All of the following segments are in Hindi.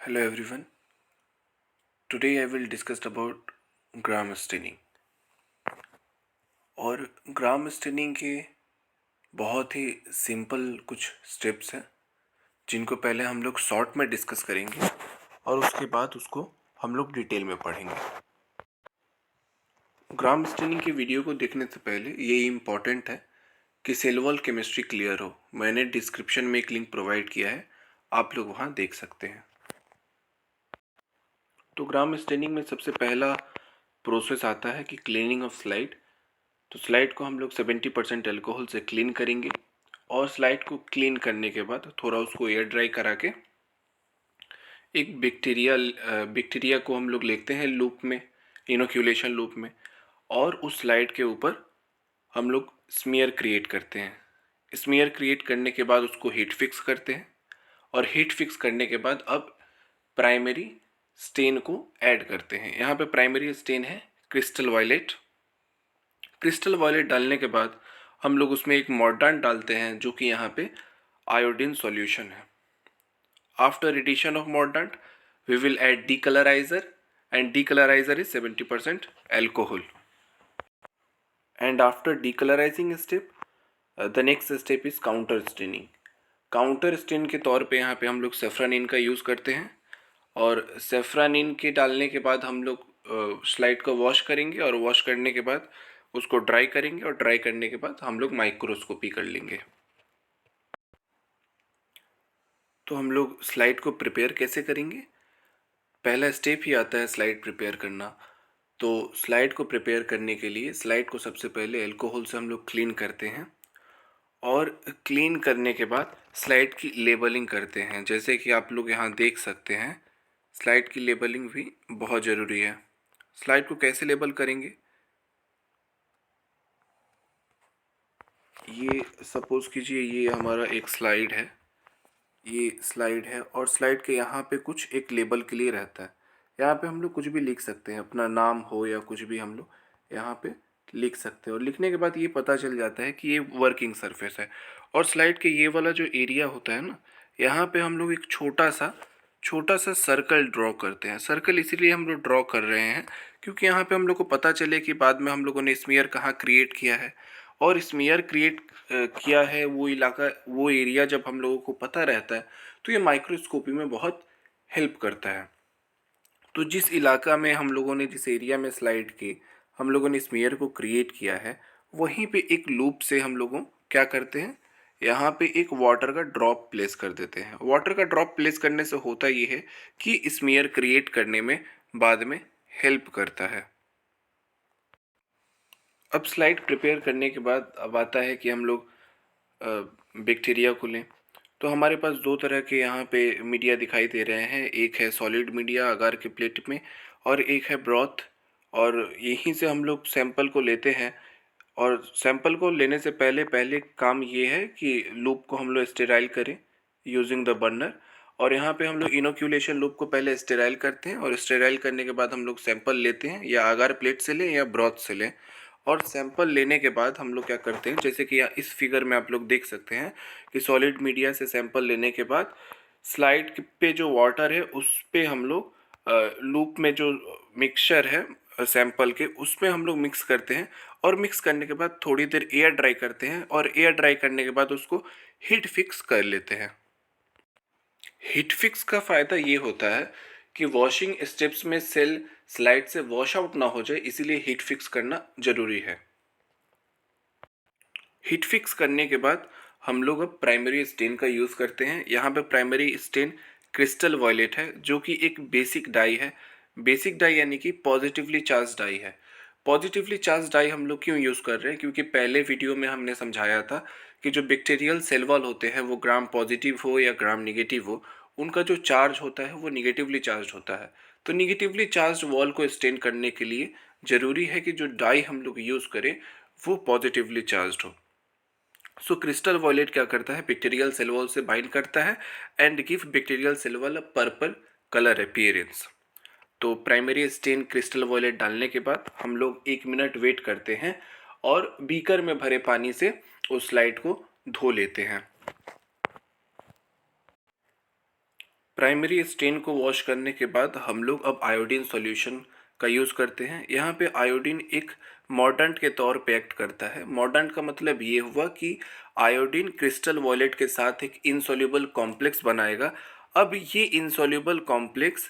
Hello everyone. Today I will discuss about gram staining. और ग्राम स्टेनिंग के बहुत ही सिंपल कुछ स्टेप्स हैं जिनको पहले हम लोग शॉर्ट में डिस्कस करेंगे और उसके बाद उसको हम लोग डिटेल में पढ़ेंगे। ग्राम स्टेनिंग की वीडियो को देखने से पहले ये इम्पॉर्टेंट है कि सेल वॉल केमिस्ट्री क्लियर हो। मैंने डिस्क्रिप्शन में एक लिंक प्रोवाइड किया है, आप लोग वहाँ देख सकते हैं। तो ग्राम स्टेनिंग में सबसे पहला प्रोसेस आता है कि क्लीनिंग ऑफ स्लाइड। तो स्लाइड को हम लोग 70% अल्कोहल से क्लीन करेंगे और स्लाइड को क्लीन करने के बाद थोड़ा उसको एयर ड्राई करा के एक बैक्टीरिया को हम लोग लेते हैं लूप में, इनोक्यूलेशन लूप में, और उस स्लाइड के ऊपर हम लोग स्मीयर क्रिएट करते हैं। स्मीयर क्रिएट करने के बाद उसको हीट फिक्स करते हैं और हीट फिक्स करने के बाद अब प्राइमरी स्टेन को ऐड करते हैं। यहाँ पे प्राइमरी स्टेन है क्रिस्टल वायलेट। क्रिस्टल वायलेट डालने के बाद हम लोग उसमें एक मॉर्डांट डालते हैं जो कि यहाँ पे आयोडीन सॉल्यूशन है। After addition of mordant we will add decolorizer and decolorizer is 70% alcohol. And after decolorizing step, the next step is counter staining. Counter stand के तौर पे यहाँ पे हम लोग सेफ्रानिन का यूज़ करते हैं और सेफ्रानिन के डालने के बाद हम लोग स्लाइड को वॉश करेंगे और वॉश करने के बाद उसको ड्राई करेंगे और ड्राई करने के बाद हम लोग माइक्रोस्कोपी कर लेंगे। तो हम लोग स्लाइड को प्रिपेयर कैसे करेंगे? पहला स्टेप ही आता है स्लाइड प्रिपेयर करना। तो स्लाइड को प्रिपेयर करने के लिए स्लाइड को सबसे पहले अल्कोहल से हम लोग क्लीन करते हैं और क्लीन करने के बाद स्लाइड की लेबलिंग करते हैं। जैसे कि आप लोग यहाँ देख सकते हैं, स्लाइड की लेबलिंग भी बहुत ज़रूरी है। स्लाइड को कैसे लेबल करेंगे? ये सपोज़ कीजिए ये हमारा एक स्लाइड है, ये स्लाइड है और स्लाइड के यहाँ पे कुछ एक लेबल के लिए रहता है। यहाँ पे हम लोग कुछ भी लिख सकते हैं, अपना नाम हो या कुछ भी हम लोग यहाँ पे लिख सकते हैं और लिखने के बाद ये पता चल जाता है कि ये वर्किंग सरफेस है। और स्लाइड के ये वाला जो एरिया होता है ना, यहाँ पे हम लोग एक छोटा सा सर्कल ड्रॉ करते हैं। सर्कल इसीलिए हम लोग ड्रॉ कर रहे हैं क्योंकि यहाँ पे हम लोग को पता चले कि बाद में हम लोगों ने स्मीयर कहाँ क्रिएट किया है। और स्मीयर क्रिएट किया है वो इलाका, वो एरिया जब हम लोगों को पता रहता है तो ये माइक्रोस्कोपी में बहुत हेल्प करता है। तो जिस इलाका में हम लोगों ने, जिस एरिया में स्लाइड के हम लोगों ने स्मीयर को क्रिएट किया है, वहीं पे एक लूप से हम लोगों क्या करते हैं, यहाँ पे एक वाटर का ड्रॉप प्लेस कर देते हैं। वाटर का ड्रॉप प्लेस करने से होता ये है कि स्मीयर क्रिएट करने में बाद में हेल्प करता है। अब स्लाइड प्रिपेयर करने के बाद अब आता है कि हम लोग बैक्टीरिया को लें। तो हमारे पास दो तरह के यहाँ पे मीडिया दिखाई दे रहे हैं, एक है सॉलिड मीडिया अगार के प्लेट में और एक है ब्रॉथ। और यहीं से हम लोग सैंपल को लेते हैं और सैंपल को लेने से पहले पहले काम ये है कि लूप को हम लोग स्टेराइल करें यूजिंग द बर्नर। और यहाँ पे हम लोग इनोक्यूलेशन लूप को पहले स्टेराइल करते हैं और स्टेराइल करने के बाद हम लोग सैंपल लेते हैं, या अगार प्लेट से लें या ब्रॉथ से लें। और सैंपल लेने के बाद हम लोग क्या करते हैं, जैसे कि यहाँ इस फिगर में आप लोग देख सकते हैं कि सॉलिड मीडिया से सैंपल लेने के बाद स्लाइड पे जो वाटर है उस पे हम लोग लूप में जो मिक्सचर है सैंपल के उसमें हम लोग मिक्स करते हैं और मिक्स करने के बाद थोड़ी देर एयर ड्राई करते हैं और एयर ड्राई करने के बाद उसको हीट फिक्स कर लेते हैं। हीट फिक्स का फ़ायदा ये होता है कि वॉशिंग स्टेप्स में सेल स्लाइड से वॉश आउट ना हो जाए, इसीलिए हीट फिक्स करना ज़रूरी है। हीट फिक्स करने के बाद हम लोग अब प्राइमरी स्टेन का यूज़ करते हैं। यहाँ पे प्राइमरी स्टेन क्रिस्टल वॉयलेट है जो कि एक बेसिक डाई है। बेसिक डाई यानी कि पॉजिटिवली चार्ज डाई है। पॉजिटिवली चार्ज डाई हम लोग क्यों यूज़ कर रहे हैं? क्योंकि पहले वीडियो में हमने समझाया था कि जो बैक्टीरियल सेल वॉल होते हैं वो ग्राम पॉजिटिव हो या ग्राम निगेटिव हो, उनका जो चार्ज होता है वो निगेटिवली चार्ज होता है। तो निगेटिवली चार्ज वॉल को स्टेन करने के लिए ज़रूरी है कि जो डाई हम लोग यूज़ करें वो पॉजिटिवली चार्ज हो। सो क्रिस्टल वॉयलेट क्या करता है, बैक्टीरियल सेल वॉल से बाइंड करता है and give bacterial cell wall a purple colour appearance. तो प्राइमरी स्टेन क्रिस्टल वॉयलेट डालने के बाद हम लोग 1 मिनट वेट करते हैं और बीकर में भरे पानी से उस स्लाइड को धो लेते हैं। प्राइमरी स्टेन को वॉश करने के बाद हम लोग अब आयोडीन सॉल्यूशन का यूज़ करते हैं। यहाँ पे आयोडीन एक मॉर्डेंट के तौर पे एक्ट करता है। मॉर्डेंट का मतलब ये हुआ कि आयोडीन क्रिस्टल वॉलेट के साथ एक इनसॉल्युबल कॉम्प्लेक्स बनाएगा। अब ये इनसॉल्युबल कॉम्प्लेक्स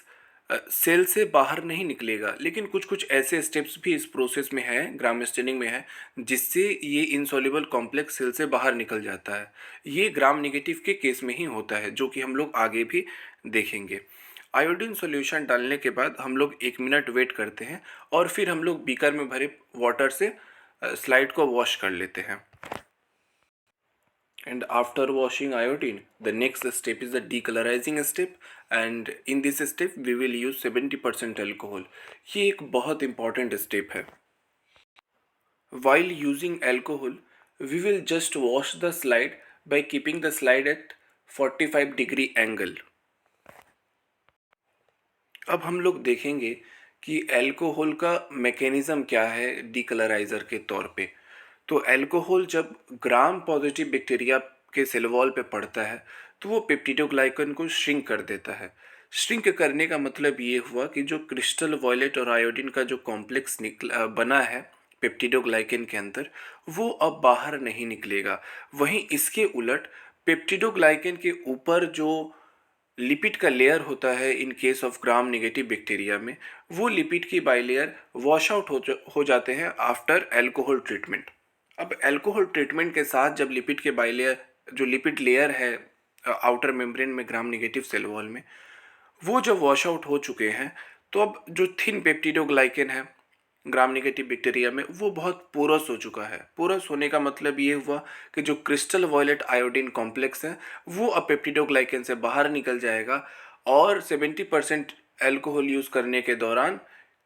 सेल से बाहर नहीं निकलेगा, लेकिन कुछ कुछ ऐसे स्टेप्स भी इस प्रोसेस में है, ग्राम स्टेनिंग में है, जिससे ये इनसॉल्युबल कॉम्प्लेक्स सेल से बाहर निकल जाता है। ये ग्राम नेगेटिव के केस में ही होता है, जो कि हम लोग आगे भी देखेंगे। आयोडीन सॉल्यूशन डालने के बाद हम लोग 1 मिनट वेट करते हैं और फिर हम लोग बीकर में भरे वाटर से स्लाइड को वॉश कर लेते हैं। And after washing iodine, the next step is the decolorizing step, and in this step we will use 70% alcohol. ये एक बहुत important step है। While using alcohol, we will just wash the slide by keeping the slide at 45 degree angle. अब हम लोग देखेंगे कि अल्कोहल का मैकेनिज्म क्या है डीकलराइज़र के तौर पे। तो अल्कोहल जब ग्राम पॉजिटिव बैक्टीरिया के सेल वॉल पे पड़ता है तो वो पेप्टिडोग्लाइकन को श्रिंक कर देता है। श्रिंक करने का मतलब ये हुआ कि जो क्रिस्टल वॉयलेट और आयोडीन का जो कॉम्प्लेक्स बना है पेप्टिडोग्लाइकन के अंदर, वो अब बाहर नहीं निकलेगा। वहीं इसके उलट पेप्टिडोग्लाइकन के ऊपर जो लिपिड का लेयर होता है in case of gram negative bacteria में, वो लिपिड की बाइलेयर वॉश आउट हो जाते हैं आफ्टर अल्कोहल ट्रीटमेंट। अब अल्कोहल ट्रीटमेंट के साथ जब लिपिड के बाइलेयर जो लिपिड लेयर है आउटर मेम्ब्रेन में ग्राम नेगेटिव सेल वॉल में, वो जब वॉश आउट हो चुके हैं, तो अब जो थिन पेप्टिडोग्लाइकन है ग्राम नेगेटिव बैक्टीरिया में, वो बहुत पोरस हो चुका है। पोरस होने का मतलब ये हुआ कि जो क्रिस्टल वॉयलेट आयोडीन कॉम्प्लेक्स है वो अब पेप्टिडोग्लाइकन से बाहर निकल जाएगा और 70% एल्कोहल यूज़ करने के दौरान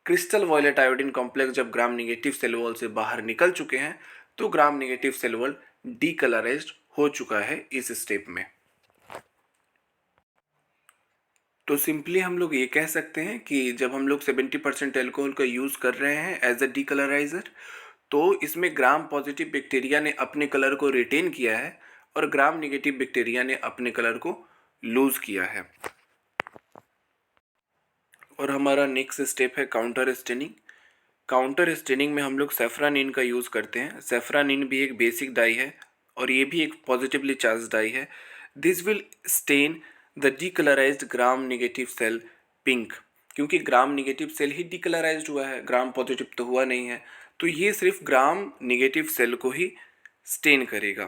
क्रिस्टल वॉयलेट आयोडीन कॉम्प्लेक्स जब ग्राम नेगेटिव सेल वॉल से बाहर निकल चुके हैं तो ग्राम नेगेटिव सेल वॉल डीकलराइज्ड हो चुका है इस स्टेप में। तो सिंपली हम लोग ये कह सकते हैं कि जब हम लोग 70% एल्कोहल का यूज़ कर रहे हैं एज अ डीकलराइज़र, तो इसमें ग्राम पॉजिटिव बैक्टीरिया ने अपने कलर को रिटेन किया है और ग्राम नेगेटिव बैक्टीरिया ने अपने कलर को लूज़ किया है। और हमारा नेक्स्ट स्टेप है काउंटर स्टेनिंग। काउंटर स्टेनिंग में हम लोग सेफ्रानिन का यूज़ करते हैं। सेफ्रानिन भी एक बेसिक डाई है और ये भी एक पॉजिटिवली चार्ज डाई है। This will stain the decolorized gram negative cell pink, क्योंकि ग्राम नेगेटिव सेल ही डीकलराइज्ड हुआ है, ग्राम पॉजिटिव तो हुआ नहीं है, तो ये सिर्फ ग्राम नेगेटिव सेल को ही स्टेन करेगा।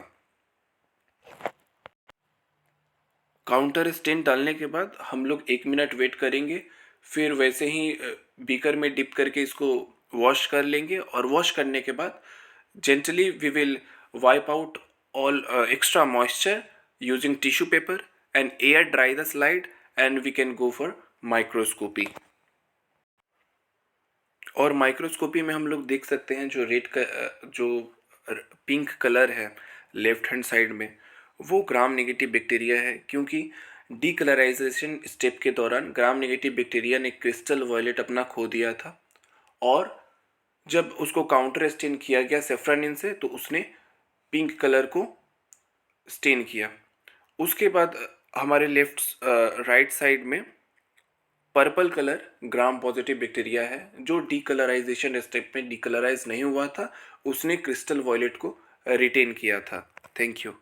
काउंटर स्टेन डालने के बाद हम लोग 1 मिनट वेट करेंगे, फिर वैसे ही बीकर में डिप करके इसको वॉश कर लेंगे और वॉश करने के बाद gently we will wipe out all extra moisture using tissue paper and air dry the slide and we can go for microscopy. और माइक्रोस्कोपी में हम लोग देख सकते हैं जो रेड का जो पिंक कलर है लेफ्ट हैंड साइड में, वो ग्राम नेगेटिव बैक्टीरिया है, क्योंकि डीकलराइजेशन स्टेप के दौरान ग्राम नेगेटिव बैक्टीरिया ने क्रिस्टल वॉयलेट अपना खो दिया था और जब उसको काउंटर स्टेन किया गया सेफ्रानिन से तो उसने पिंक कलर को स्टेन किया। उसके बाद हमारे लेफ्ट राइट साइड में purple colour gram positive bacteria है जो डीकलराइजेशन स्टेप में डीकलराइज नहीं हुआ था, उसने क्रिस्टल वॉयलेट को रिटेन किया था। Thank you.